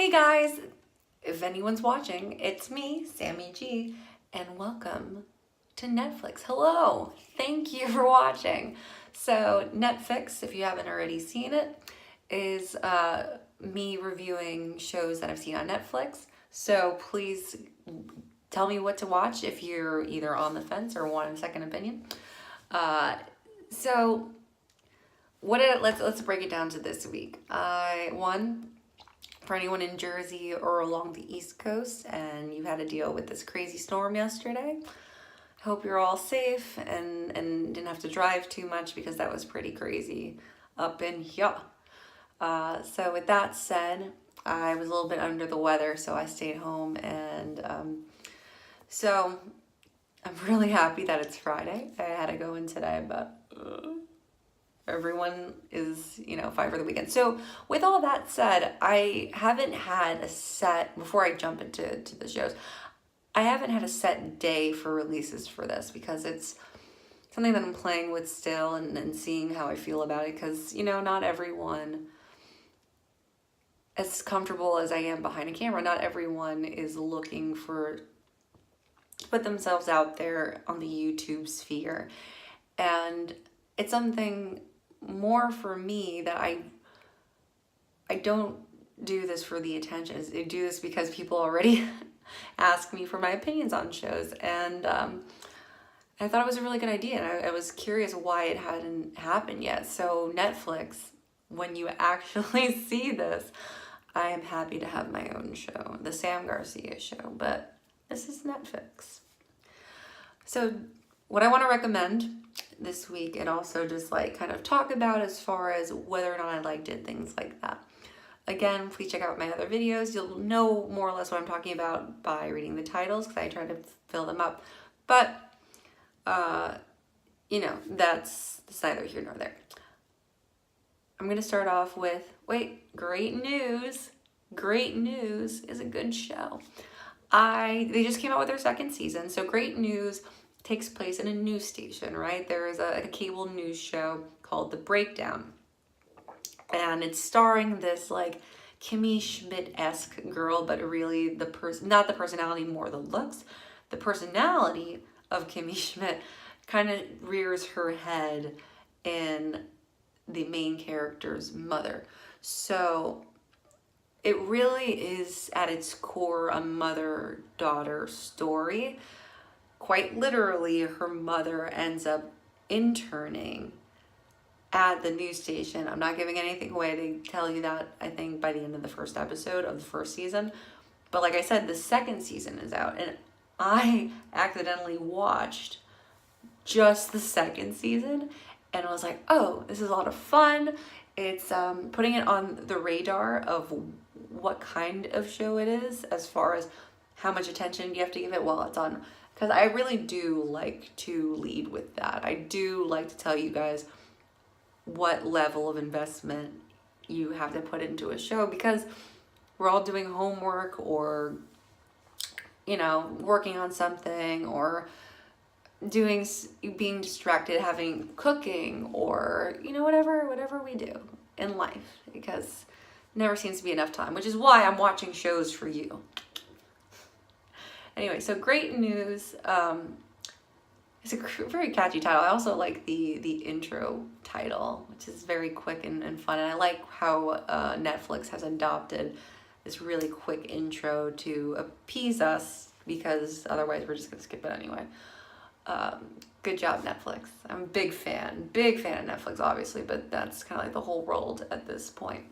Hey guys, if anyone's watching, it's me, Sammy G, and welcome to NETFLIX. Hello, thank you for watching. So NETFLIX, if you haven't already seen it, is me reviewing shows that I've seen on Netflix. So please tell me what to watch if you're either on the fence or want a second opinion. Let's break it down to this week. For anyone in Jersey or along the East Coast and you had to deal with this crazy storm yesterday, hope you're all safe and didn't have to drive too much because that was pretty crazy up in here. So with that said, I was a little bit under the weather, so I stayed home, and so I'm really happy that it's Friday. I had to go in today, but everyone is, fired for the weekend. So with all that said, I haven't had a set, before I jump into the shows, I haven't had a set day for releases for this because it's something that I'm playing with still and seeing how I feel about it, because, not everyone, as comfortable as I am behind a camera, not everyone is looking to put themselves out there on the YouTube sphere. And it's something more for me that I don't do this for the attention. I do this because people already ask me for my opinions on shows, and I thought it was a really good idea, and I was curious why it hadn't happened yet. So NETFLIX, when you actually see this, I am happy to have my own show, the Sam Garcia show, but this is NETFLIX. So what I want to recommend this week, and also just kind of talk about as far as whether or not I liked it, things like that. Again, please check out my other videos. You'll know more or less what I'm talking about by reading the titles, because I try to fill them up. But, that's neither here nor there. I'm going to start off with, great news. Great News is a good show. They just came out with their second season, so Great News takes place in a news station, right? There is a cable news show called The Breakdown, and it's starring this Kimmy Schmidt-esque girl, but really not the personality, more the looks. The personality of Kimmy Schmidt kind of rears her head in the main character's mother. So it really is at its core a mother-daughter story. Quite literally, her mother ends up interning at the news station. I'm not giving anything away. They tell you that, I think, by the end of the first episode of the first season. But like I said, the second season is out, and I accidentally watched just the second season, and I was like, oh, this is a lot of fun. It's putting it on the radar of what kind of show it is, as far as how much attention you have to give it while it's on. Because I really do like to lead with that. I do like to tell you guys what level of investment you have to put into a show, because we're all doing homework or, working on something, or being distracted, cooking, or, whatever we do in life, because never seems to be enough time, which is why I'm watching shows for you. Anyway, so Great News, it's a very catchy title. I also like the intro title, which is very quick and fun. And I like how NETFLIX has adopted this really quick intro to appease us, because otherwise we're just going to skip it anyway. Good job, NETFLIX. I'm a big fan of NETFLIX, obviously, but that's kind of like the whole world at this point.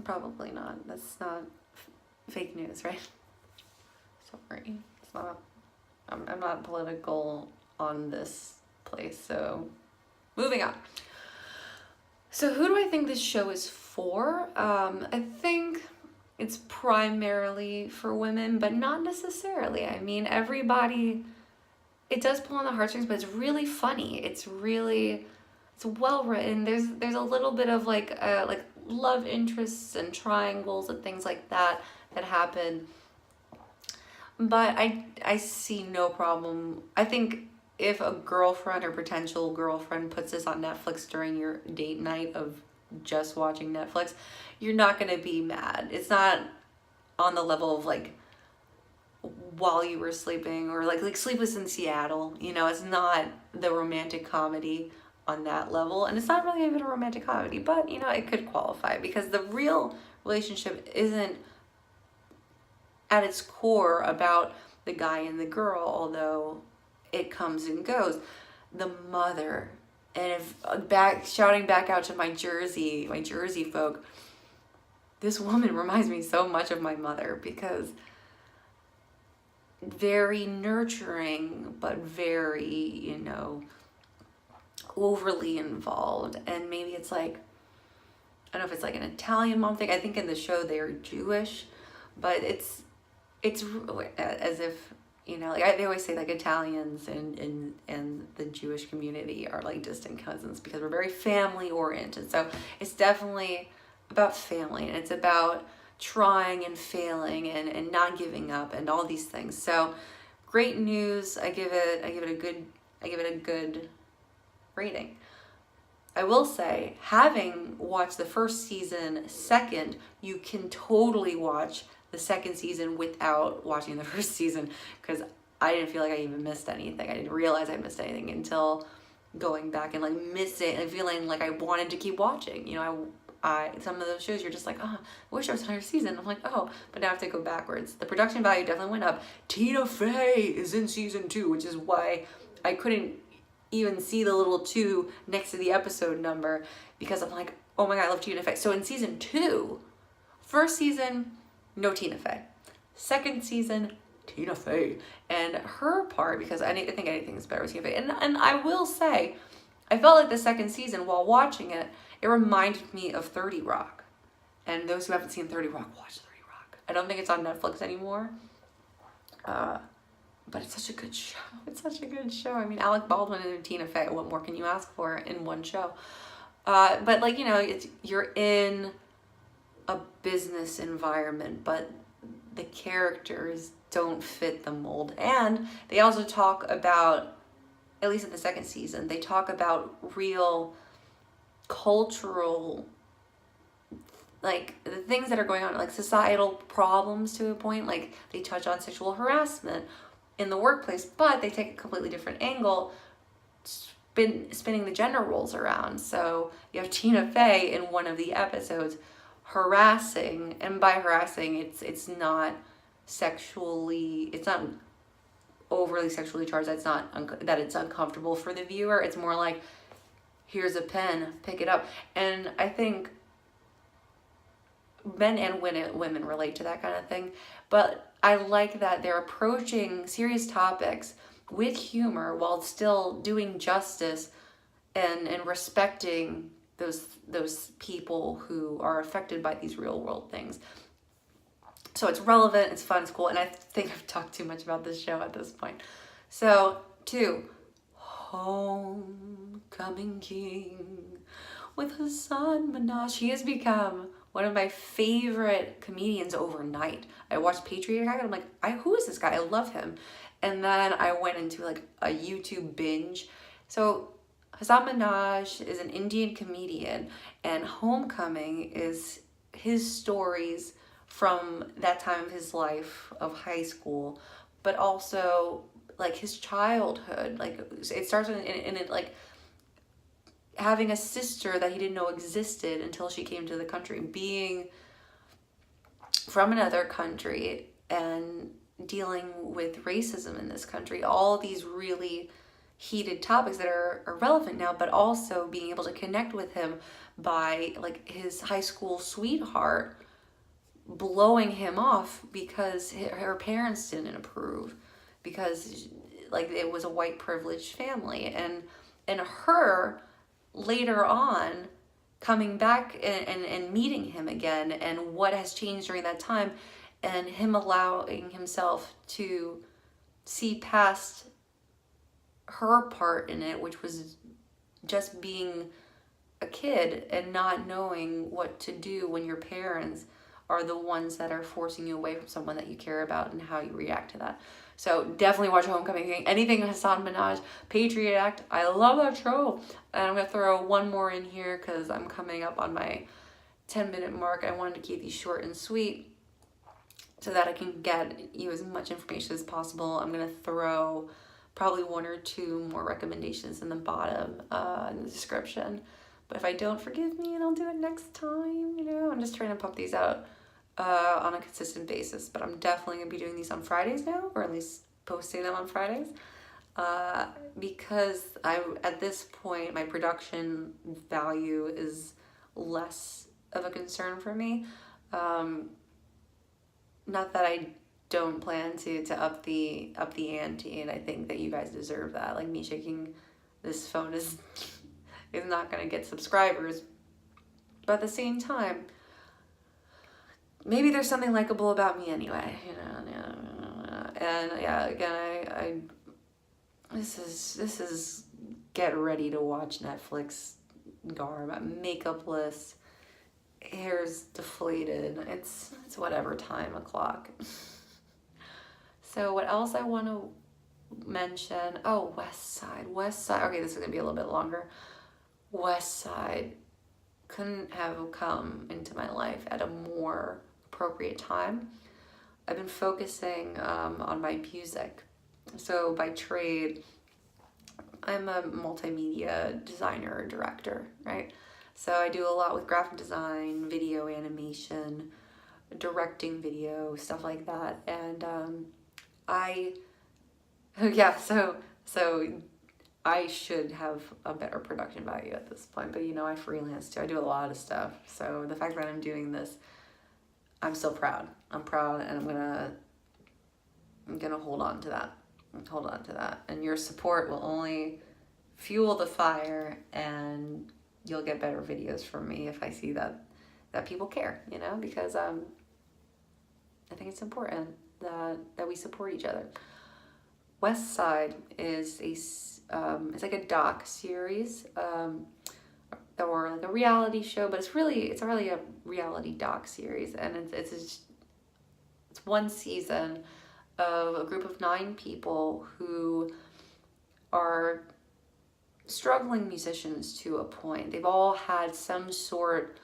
Probably not. That's not fake news, right? Sorry, it's not. I'm not political on this place, so moving on. So who do I think this show is for? I think it's primarily for women, but not necessarily. I mean, everybody, it does pull on the heartstrings, but it's really funny. It's well written. There's a little bit of like love interests and triangles and things like that happen. But I see no problem. I think if a girlfriend or potential girlfriend puts this on Netflix during your date night of just watching Netflix, you're not going to be mad. It's not on the level of like While You Were Sleeping or like Sleepless in Seattle. You know, it's not the romantic comedy on that level, and it's not really even a romantic comedy, but you know, it could qualify because the real relationship isn't at its core about the guy and the girl, although it comes and goes. The mother, and if shouting back out to my Jersey folk, this woman reminds me so much of my mother because very nurturing, but very, you know, overly involved. And maybe it's like, I don't know if it's like an Italian mom thing. I think in the show they are Jewish, but it's as if, you know, like they always say like Italians and the Jewish community are like distant cousins because we're very family oriented. So it's definitely about family, and it's about trying and failing and not giving up and all these things. So great news. I give it a good rating. I will say, having watched the first season second, you can totally watch the second season without watching the first season, because I didn't feel like I even missed anything. I didn't realize I missed anything until going back and like missing and feeling like I wanted to keep watching. You know, I some of those shows you're just like, oh, I wish there was another season. I'm like, oh, but now I have to go backwards. The production value definitely went up. Tina Fey is in season 2, which is why I couldn't even see the little 2 next to the episode number, because I'm like, oh my God, I love Tina Fey. So in season 2, first season, no Tina Fey. Second season, Tina Fey. And her part, because I think anything is better with Tina Fey. And I will say, I felt like the second season, while watching it, it reminded me of 30 Rock. And those who haven't seen 30 Rock, watch 30 Rock. I don't think it's on Netflix anymore. But it's such a good show. It's such a good show. I mean, Alec Baldwin and Tina Fey, what more can you ask for in one show? But like, you know, you're in a business environment, but the characters don't fit the mold. And they also talk about, at least in the second season, they talk about real cultural, like the things that are going on, like societal problems to a point. Like they touch on sexual harassment in the workplace, but they take a completely different angle, spinning the gender roles around. So you have Tina Fey in one of the episodes harassing, and by harassing, it's not sexually, it's not overly sexually charged. That's not that it's uncomfortable for the viewer. It's more like, here's a pen, pick it up. And I think men and women relate to that kind of thing. But I like that they're approaching serious topics with humor while still doing justice and respecting those people who are affected by these real world things. So it's relevant, it's fun, it's cool, and I think I've talked too much about this show at this point. So 2, Homecoming King with Hassan Minaj. He has become one of my favorite comedians overnight. I watched Patriot Guy and I'm like, who is this guy? I love him. And then I went into like a YouTube binge. So Hassan Minaj is an Indian comedian, and Homecoming is his stories from that time of his life of high school, but also like his childhood. Like it starts in it like having a sister that he didn't know existed until she came to the country, being from another country and dealing with racism in this country, all these really heated topics that are relevant now, but also being able to connect with him by like his high school sweetheart blowing him off because her parents didn't approve, because like it was a white privileged family, and her later on coming back and meeting him again, and what has changed during that time, and him allowing himself to see past her part in it, which was just being a kid and not knowing what to do when your parents are the ones that are forcing you away from someone that you care about and how you react to that. So definitely watch Homecoming. Anything Hassan Minaj, Patriot Act. I love that show. And I'm going to throw one more in here because I'm coming up on my 10-minute mark. I wanted to keep these short and sweet so that I can get you as much information as possible. I'm going to throw probably 1 or 2 more recommendations in the bottom in the description. But if I don't, forgive me and I'll do it next time. You know, I'm just trying to pump these out on a consistent basis. But I'm definitely going to be doing these on Fridays now, or at least posting them on Fridays. Because at this point, my production value is less of a concern for me. Not that I don't plan to up the ante, and I think that you guys deserve that. Like, me shaking this phone is not gonna get subscribers, but at the same time, maybe there's something likable about me anyway, you know. And yeah, again, this is get ready to watch Netflix garb, makeupless, hair's deflated. It's whatever time o'clock. So what else I want to mention? Oh, Westside. Okay, this is gonna be a little bit longer. Westside couldn't have come into my life at a more appropriate time. I've been focusing on my music. So by trade, I'm a multimedia designer, director, right? So I do a lot with graphic design, video animation, directing video, stuff like that. And so I should have a better production value at this point, but you know, I freelance too. I do a lot of stuff. So the fact that I'm doing this, I'm still proud. I'm proud, and I'm gonna hold on to that. And your support will only fuel the fire, and you'll get better videos from me if I see that people care, you know, because I think it's important that we support each other. Westside is it's like a doc series, or like a reality show, but it's really a reality doc series, and it's one season of a group of 9 people who are struggling musicians to a point. They've all had some sort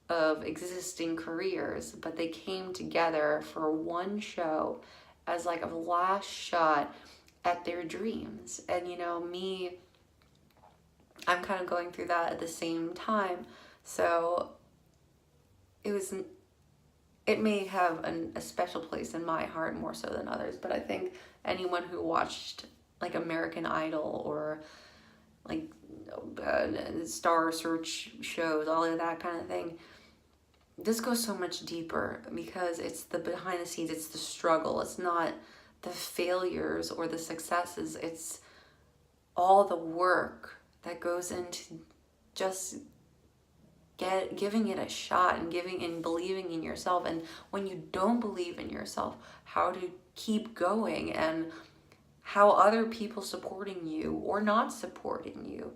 of existing careers, but they came together for one show as like a last shot at their dreams. And you know, me, I'm kind of going through that at the same time. So it may have a special place in my heart more so than others, but I think anyone who watched like American Idol or like Star Search shows, all of that kind of thing, this goes so much deeper because it's the behind the scenes, it's the struggle, it's not the failures or the successes, it's all the work that goes into just giving it a shot and believing in yourself. And when you don't believe in yourself, how to keep going, and how other people supporting you or not supporting you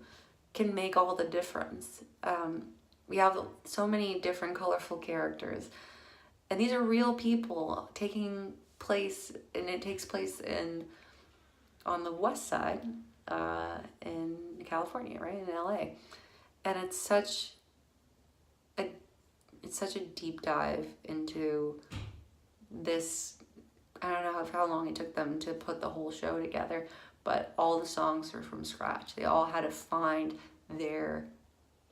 can make all the difference. We have so many different colorful characters, and these are real people taking place, and it takes place on the West Side in California, right, in LA. And it's such a deep dive into this. I don't know how long it took them to put the whole show together, but all the songs are from scratch. They all had to find their,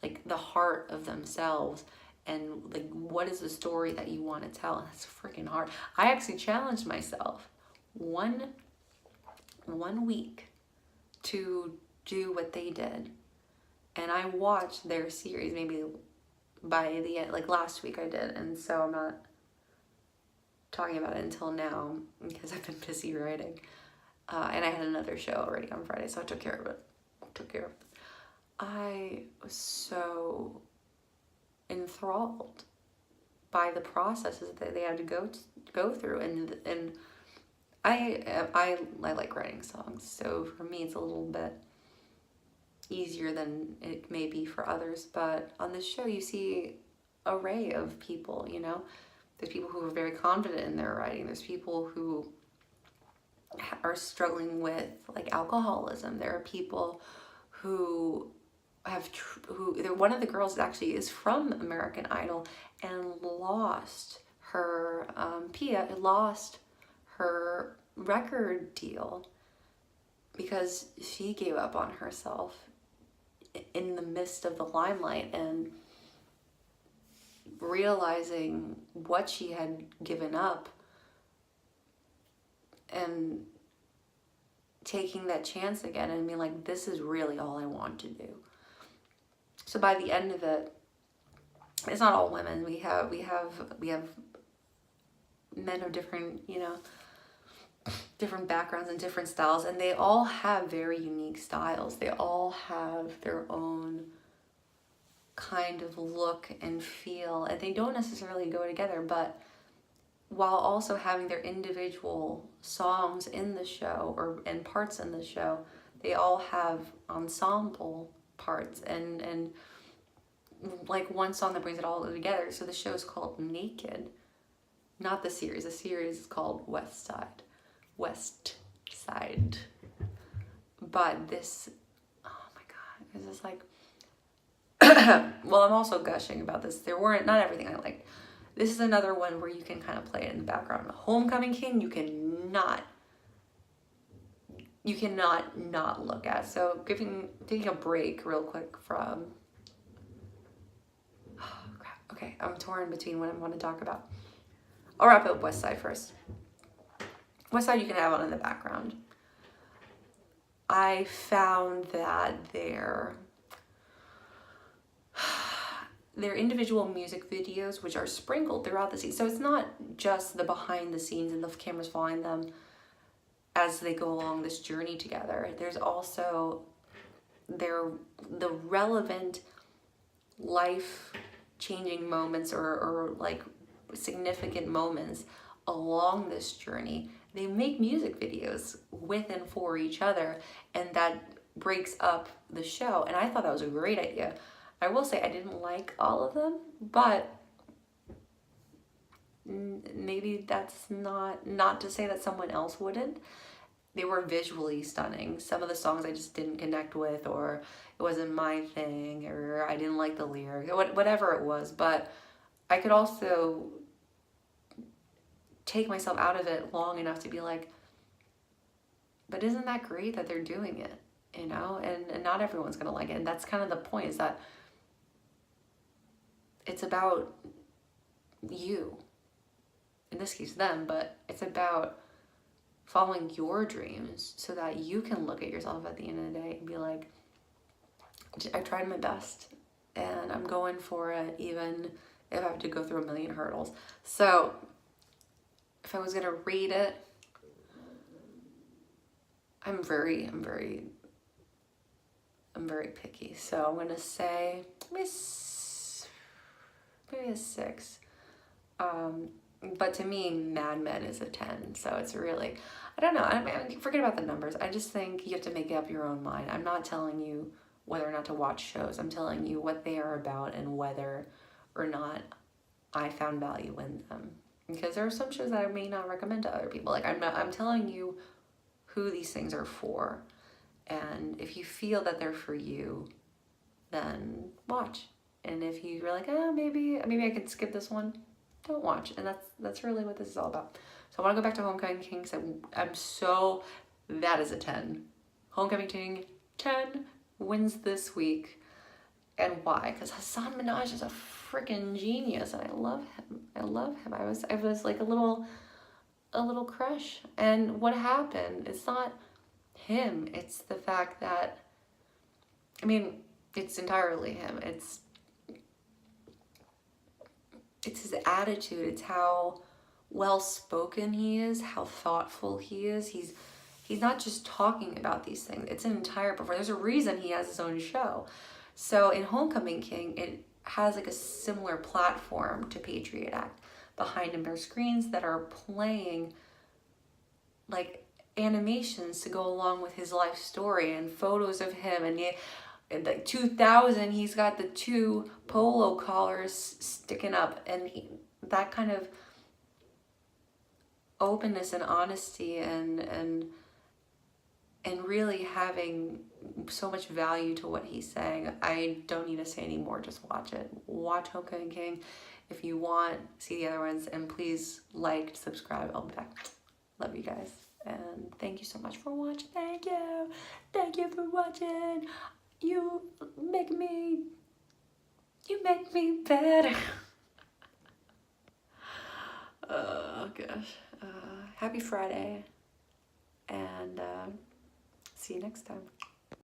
like, the heart of themselves, and like, what is the story that you want to tell? That's freaking hard. I actually challenged myself one week to do what they did, and I watched their series maybe by the end, like last week I did, and so I'm not talking about it until now because I've been busy writing, and I had another show already on Friday, so I took care of it. I was so enthralled by the processes that they had to go through, and I like writing songs, so for me it's a little bit easier than it may be for others. But on this show you see an array of people, you know, There's people who are very confident in their writing. There's people who are struggling with like alcoholism. There are people who one of the girls actually is from American Idol and lost her Pia lost her record deal because she gave up on herself in the midst of the limelight and realizing what she had given up and taking that chance again and being like, this is really all I want to do. So by the end of it, it's not all women. We have men of different, different backgrounds and different styles, and they all have very unique styles. They all have their own kind of look and feel, and they don't necessarily go together, but while also having their individual songs in the show and parts in the show, they all have ensemble parts and like one song that brings it all together. So the show is called Naked, not the series. The series is called Westside. But this, oh my God, it's just like, well, I'm also gushing about this. Not everything I liked. This is another one where you can kind of play it in the background. Homecoming King, you cannot not look at. So taking a break real quick from, oh crap, okay, I'm torn between what I want to talk about. I'll wrap up Westside first. Westside you can have on in the background. I found that their individual music videos, which are sprinkled throughout the season. So it's not just the behind the scenes and the cameras following them as they go along this journey together. There's also the relevant life-changing moments or like significant moments along this journey. They make music videos with and for each other, and that breaks up the show. And I thought that was a great idea. I will say I didn't like all of them, but maybe that's not to say that someone else wouldn't. They were visually stunning. Some of the songs I just didn't connect with, or it wasn't my thing, or I didn't like the lyrics, whatever it was. But I could also take myself out of it long enough to be like, but isn't that great that they're doing it, And not everyone's gonna like it. And that's kind of the point, is that it's about you, in this case them, but it's about following your dreams so that you can look at yourself at the end of the day and be like, I tried my best and I'm going for it, even if I have to go through a million hurdles. So if I was gonna rate it, I'm very picky. So I'm gonna say maybe a 6. But to me, Mad Men is a 10. So it's really, I don't know. I mean, forget about the numbers. I just think you have to make up your own mind. I'm not telling you whether or not to watch shows. I'm telling you what they are about and whether or not I found value in them. Because there are some shows that I may not recommend to other people. Like I'm telling you who these things are for. And if you feel that they're for you, then watch. And if you're like, maybe I could skip this one, don't watch. And that's really what this is all about. So I want to go back to Homecoming King. That is a 10. Homecoming King, 10, wins this week. And why? Because Hassan Minaj is a freaking genius, and I love him. I was like a little crush. And what happened? It's not him. It's the fact that, it's entirely him. It's his attitude. It's how well-spoken he is, how thoughtful he is. He's not just talking about these things. It's an entire performance. There's a reason he has his own show. So in Homecoming King, it has like a similar platform to Patriot Act. Behind him are screens that are playing like animations to go along with his life story and photos of him. And in like 2000, he's got the 2 polo collars sticking up, and that kind of openness and honesty and really having so much value to what he's saying. I don't need to say any more, just watch it. Watch Homecoming King if you want, see the other ones, and please like, subscribe, I'll be back. Love you guys, and thank you so much for watching. Thank you for watching. You make me better. Oh gosh. Happy Friday, and see you next time.